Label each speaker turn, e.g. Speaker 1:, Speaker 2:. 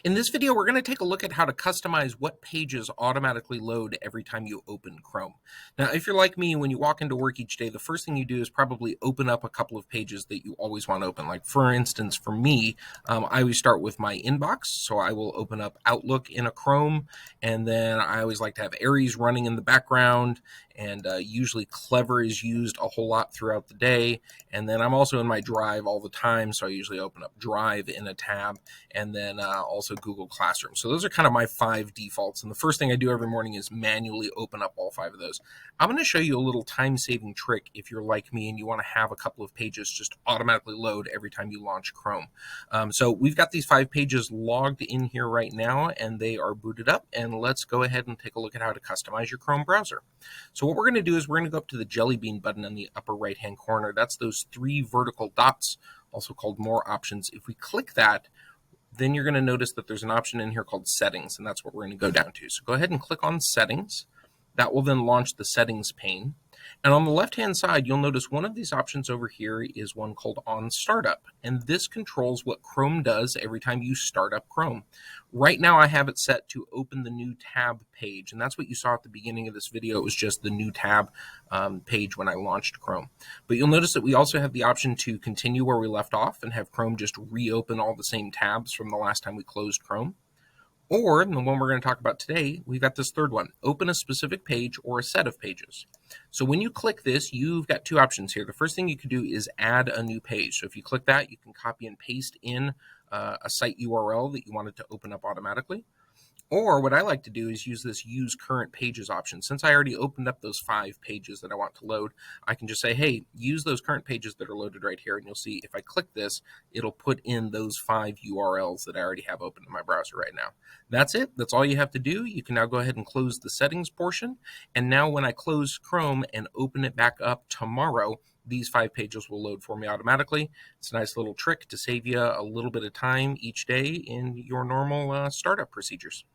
Speaker 1: In this video, we're going to take a look at how to customize what pages automatically load every time you open Chrome. Now, if you're like me, when you walk into work each day, the first thing you do is probably open up a couple of pages that you always want to open. Like for instance, for me, I always start with my inbox. So I will open up Outlook in a Chrome, and then I always like to have Aries running in the background, and usually Clever is used a whole lot throughout the day. And then I'm also in my Drive all the time, so I usually open up Drive in a tab, and then also Google Classroom. So those are kind of my 5 defaults. And the first thing I do every morning is manually open up all 5 of those. I'm going to show you a little time-saving trick if you're like me and you want to have a couple of pages just automatically load every time you launch Chrome. So we've got these 5 pages logged in here right now, and they are booted up. And let's go ahead and take a look at how to customize your Chrome browser. So what we're going to do is we're going to go up to the Jelly Bean button in the upper right-hand corner. That's those 3 vertical dots, also called More Options. If we click that, then you're going to notice that there's an option in here called Settings, and that's what we're going to go down to. So go ahead and click on Settings. That will then launch the Settings pane. And on the left-hand side, you'll notice one of these options over here is one called On Startup. And this controls what Chrome does every time you start up Chrome. Right now, I have it set to open the new tab page. And that's what you saw at the beginning of this video. It was just the new tab page when I launched Chrome. But you'll notice that we also have the option to continue where we left off and have Chrome just reopen all the same tabs from the last time we closed Chrome. Or, the one we're going to talk about today, we've got this third one, open a specific page or a set of pages. So when you click this, you've got 2 options here. The first thing you can do is add a new page. So if you click that, you can copy and paste in a site URL that you wanted to open up automatically. Or what I like to do is use this Use Current Pages option. Since I already opened up those 5 pages that I want to load, I can just say, hey, use those current pages that are loaded right here. And you'll see if I click this, it'll put in those 5 URLs that I already have open in my browser right now. That's it. That's all you have to do. You can now go ahead and close the settings portion. And now when I close Chrome and open it back up tomorrow, these 5 pages will load for me automatically. It's a nice little trick to save you a little bit of time each day in your normal startup procedures.